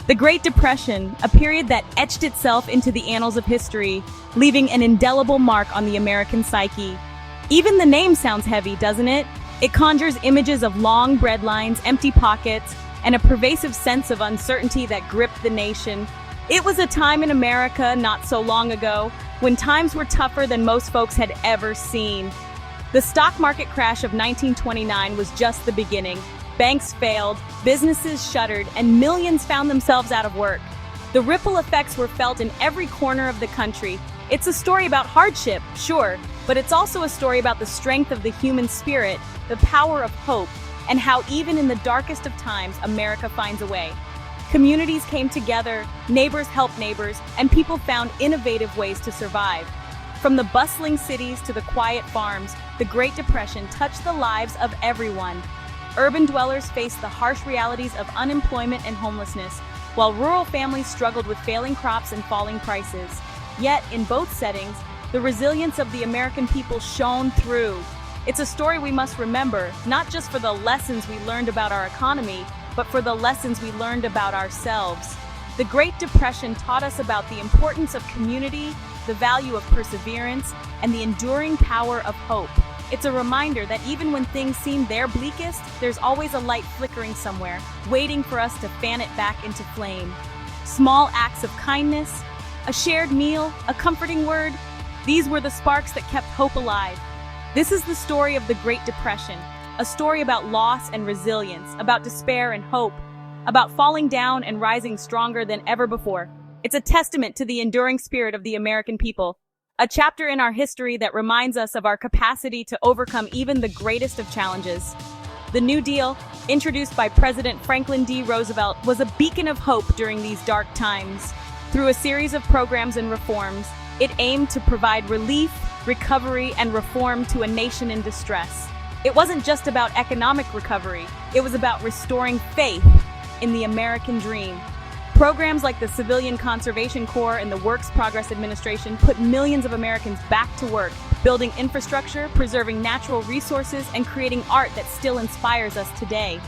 The Great Depression, a period that etched itself into the annals of history, leaving an indelible mark on the American psyche. Even the name sounds heavy, doesn't it? It conjures images of long breadlines, empty pockets, and a pervasive sense of uncertainty that gripped the nation. It was a time in America not so long ago when times were tougher than most folks had ever seen. The stock market crash of 1929 was just the beginning. Banks failed, businesses shuttered, and millions found themselves out of work. The ripple effects were felt in every corner of the country. It's a story about hardship, sure, but it's also a story about the strength of the human spirit, the power of hope, and how even in the darkest of times, America finds a way. Communities came together, neighbors helped neighbors, and people found innovative ways to survive. From the bustling cities to the quiet farms, the Great Depression touched the lives of everyone. Urban dwellers faced the harsh realities of unemployment and homelessness, while rural families struggled with failing crops and falling prices. Yet, in both settings, the resilience of the American people shone through. It's a story we must remember, not just for the lessons we learned about our economy, but for the lessons we learned about ourselves. The Great Depression taught us about the importance of community, the value of perseverance, and the enduring power of hope. It's a reminder that even when things seem their bleakest, there's always a light flickering somewhere, waiting for us to fan it back into flame. Small acts of kindness, a shared meal, a comforting word, these were the sparks that kept hope alive. This is the story of the Great Depression, a story about loss and resilience, about despair and hope, about falling down and rising stronger than ever before. It's a testament to the enduring spirit of the American people, a chapter in our history that reminds us of our capacity to overcome even the greatest of challenges. The New Deal, introduced by President Franklin D. Roosevelt, was a beacon of hope during these dark times. Through a series of programs and reforms, it aimed to provide relief, recovery, and reform to a nation in distress. It wasn't just about economic recovery, it was about restoring faith in the American dream. Programs like the Civilian Conservation Corps and the Works Progress Administration put millions of Americans back to work, building infrastructure, preserving natural resources, and creating art that still inspires us today.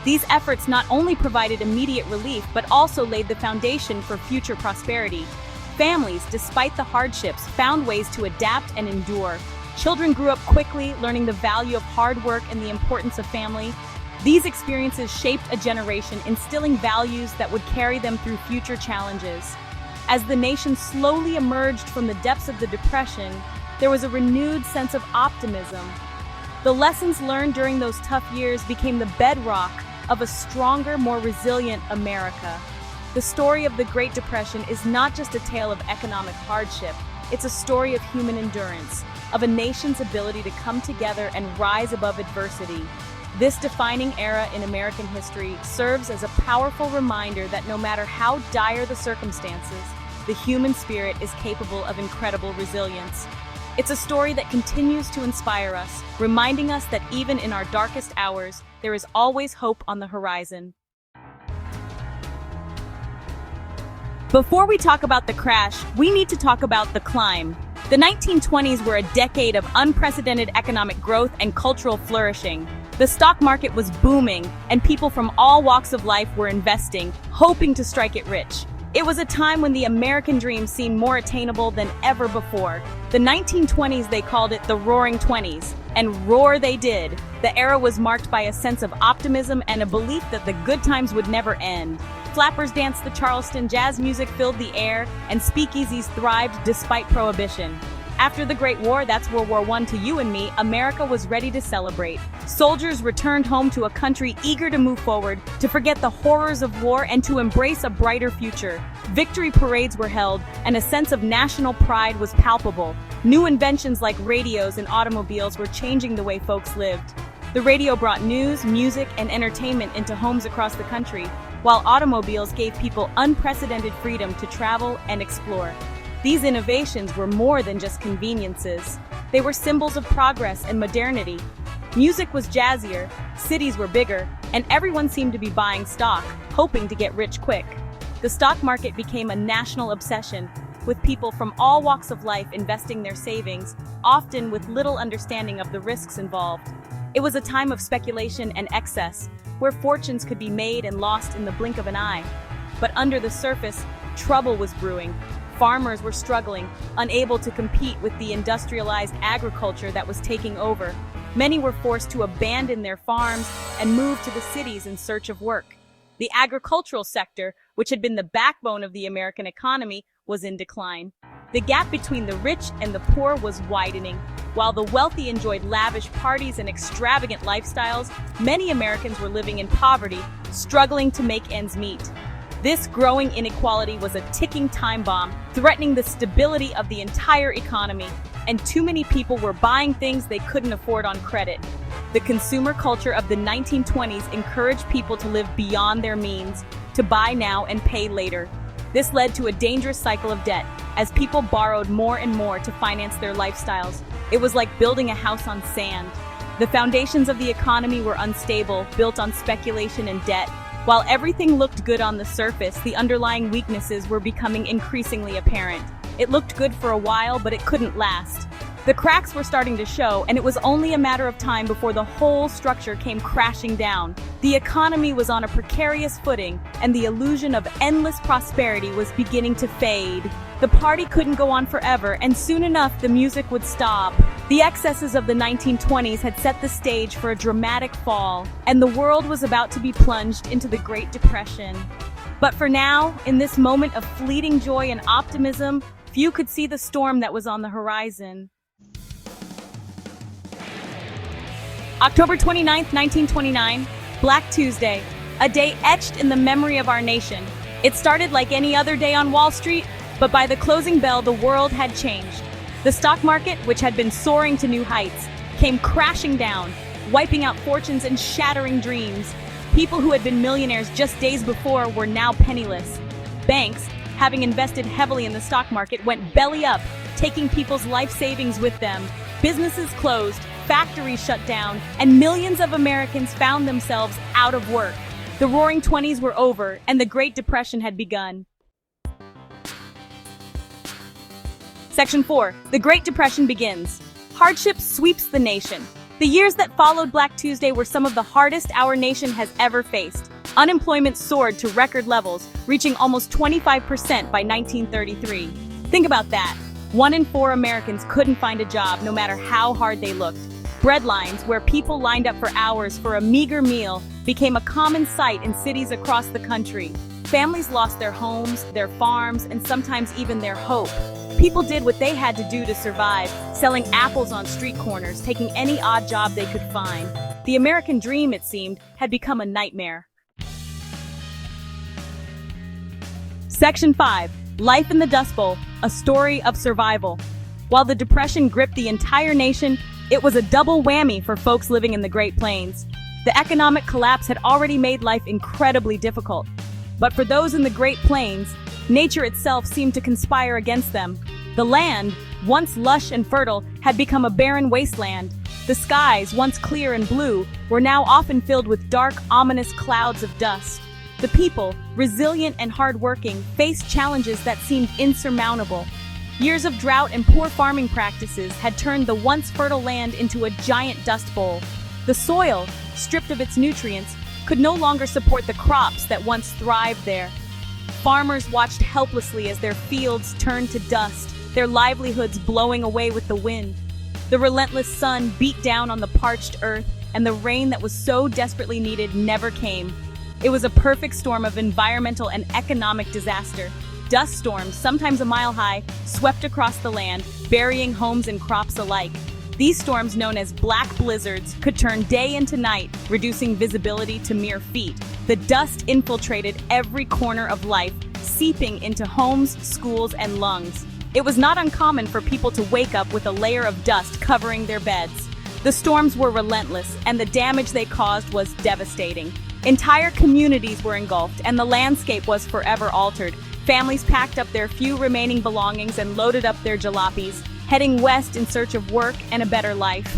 These efforts not only provided immediate relief, but also laid the foundation for future prosperity. Families, despite the hardships, found ways to adapt and endure. Children grew up quickly, learning the value of hard work and the importance of family. These experiences shaped a generation, instilling values that would carry them through future challenges. As the nation slowly emerged from the depths of the Depression, there was a renewed sense of optimism. The lessons learned during those tough years became the bedrock of a stronger, more resilient America. The story of the Great Depression is not just a tale of economic hardship, it's a story of human endurance, of a nation's ability to come together and rise above adversity. This defining era in American history serves as a powerful reminder that no matter how dire the circumstances, the human spirit is capable of incredible resilience. It's a story that continues to inspire us, reminding us that even in our darkest hours, there is always hope on the horizon. Before we talk about the crash, we need to talk about the climb. The 1920s were a decade of unprecedented economic growth and cultural flourishing. The stock market was booming, and people from all walks of life were investing, hoping to strike it rich. It was a time when the American dream seemed more attainable than ever before. The 1920s, they called it the Roaring Twenties, and roar they did. The era was marked by a sense of optimism and a belief that the good times would never end. Flappers danced the Charleston, jazz music filled the air, and speakeasies thrived despite prohibition. After the Great War, that's World War I to you and me, America was ready to celebrate. Soldiers returned home to a country eager to move forward, to forget the horrors of war and to embrace a brighter future. Victory parades were held, and a sense of national pride was palpable. New inventions like radios and automobiles were changing the way folks lived. The radio brought news, music, and entertainment into homes across the country, while automobiles gave people unprecedented freedom to travel and explore. These innovations were more than just conveniences. They were symbols of progress and modernity. Music was jazzier, cities were bigger, and everyone seemed to be buying stock, hoping to get rich quick. The stock market became a national obsession, with people from all walks of life investing their savings, often with little understanding of the risks involved. It was a time of speculation and excess, where fortunes could be made and lost in the blink of an eye. But under the surface, trouble was brewing. Farmers were struggling, unable to compete with the industrialized agriculture that was taking over. Many were forced to abandon their farms and move to the cities in search of work. The agricultural sector, which had been the backbone of the American economy, was in decline. The gap between the rich and the poor was widening. While the wealthy enjoyed lavish parties and extravagant lifestyles, many Americans were living in poverty, struggling to make ends meet. This growing inequality was a ticking time bomb, threatening the stability of the entire economy, and too many people were buying things they couldn't afford on credit. The consumer culture of the 1920s encouraged people to live beyond their means, to buy now and pay later. This led to a dangerous cycle of debt, as people borrowed more and more to finance their lifestyles. It was like building a house on sand. The foundations of the economy were unstable, built on speculation and debt. While everything looked good on the surface, the underlying weaknesses were becoming increasingly apparent. It looked good for a while, but it couldn't last. The cracks were starting to show, and it was only a matter of time before the whole structure came crashing down. The economy was on a precarious footing, and the illusion of endless prosperity was beginning to fade. The party couldn't go on forever, and soon enough the music would stop. The excesses of the 1920s had set the stage for a dramatic fall, and the world was about to be plunged into the Great Depression. But for now, in this moment of fleeting joy and optimism, few could see the storm that was on the horizon. October 29th, 1929, Black Tuesday, a day etched in the memory of our nation. It started like any other day on Wall Street, but by the closing bell, the world had changed. The stock market, which had been soaring to new heights, came crashing down, wiping out fortunes and shattering dreams. People who had been millionaires just days before were now penniless. Banks, having invested heavily in the stock market, went belly up, taking people's life savings with them. Businesses closed, factories shut down, and millions of Americans found themselves out of work. The Roaring '20s were over, and the Great Depression had begun. Section 4. The Great Depression begins. Hardship sweeps the nation. The years that followed Black Tuesday were some of the hardest our nation has ever faced. Unemployment soared to record levels, reaching almost 25% by 1933. Think about that. 1 in 4 Americans couldn't find a job no matter how hard they looked. Bread lines, where people lined up for hours for a meager meal, became a common sight in cities across the country. Families lost their homes, their farms, and sometimes even their hope. People did what they had to do to survive, selling apples on street corners, taking any odd job they could find. The American dream, it seemed, had become a nightmare. Section 5. Life in the Dust Bowl, a story of survival. While the Depression gripped the entire nation, it was a double whammy for folks living in the Great Plains. The economic collapse had already made life incredibly difficult. But for those in the Great Plains, nature itself seemed to conspire against them. The land, once lush and fertile, had become a barren wasteland. The skies, once clear and blue, were now often filled with dark, ominous clouds of dust. The people, resilient and hardworking, faced challenges that seemed insurmountable. Years of drought and poor farming practices had turned the once fertile land into a giant dust bowl. The soil, stripped of its nutrients, could no longer support the crops that once thrived there. Farmers watched helplessly as their fields turned to dust, their livelihoods blowing away with the wind. The relentless sun beat down on the parched earth, and the rain that was so desperately needed never came. It was a perfect storm of environmental and economic disaster. Dust storms, sometimes a mile high, swept across the land, burying homes and crops alike. These storms, known as black blizzards, could turn day into night, reducing visibility to mere feet. The dust infiltrated every corner of life, seeping into homes, schools, and lungs. It was not uncommon for people to wake up with a layer of dust covering their beds. The storms were relentless, and the damage they caused was devastating. Entire communities were engulfed, and the landscape was forever altered. Families packed up their few remaining belongings and loaded up their jalopies, heading west in search of work and a better life.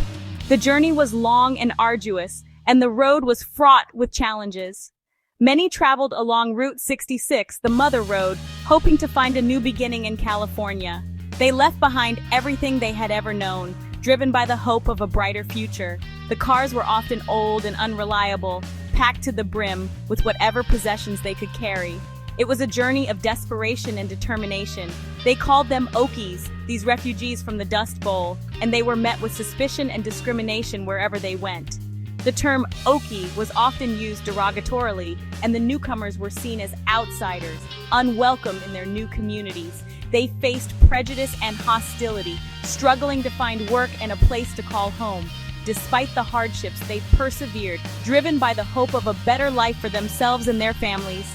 The journey was long and arduous, and the road was fraught with challenges. Many traveled along Route 66, the Mother Road, hoping to find a new beginning in California. They left behind everything they had ever known, driven by the hope of a brighter future. The cars were often old and unreliable, packed to the brim with whatever possessions they could carry. It was a journey of desperation and determination. They called them Okies, these refugees from the Dust Bowl, and they were met with suspicion and discrimination wherever they went. The term Okie was often used derogatorily, and the newcomers were seen as outsiders, unwelcome in their new communities. They faced prejudice and hostility, struggling to find work and a place to call home. Despite the hardships, they persevered, driven by the hope of a better life for themselves and their families.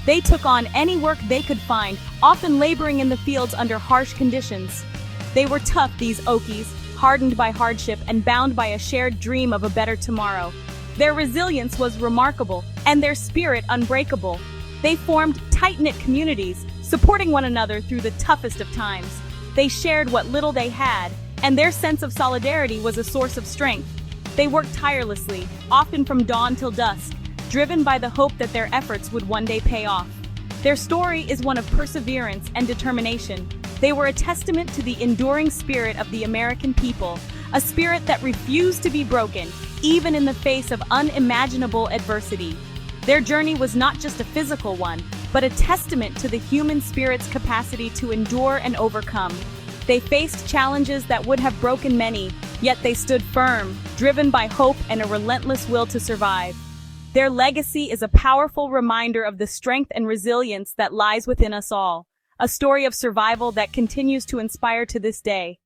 They took on any work they could find, often laboring in the fields under harsh conditions. They were tough, these Okies, hardened by hardship and bound by a shared dream of a better tomorrow. Their resilience was remarkable, and their spirit unbreakable. They formed tight-knit communities, supporting one another through the toughest of times. They shared what little they had, and their sense of solidarity was a source of strength. They worked tirelessly, often from dawn till dusk, driven by the hope that their efforts would one day pay off. Their story is one of perseverance and determination. They were a testament to the enduring spirit of the American people, a spirit that refused to be broken, even in the face of unimaginable adversity. Their journey was not just a physical one, but a testament to the human spirit's capacity to endure and overcome. They faced challenges that would have broken many, yet they stood firm, driven by hope and a relentless will to survive. Their legacy is a powerful reminder of the strength and resilience that lies within us all, a story of survival that continues to inspire to this day.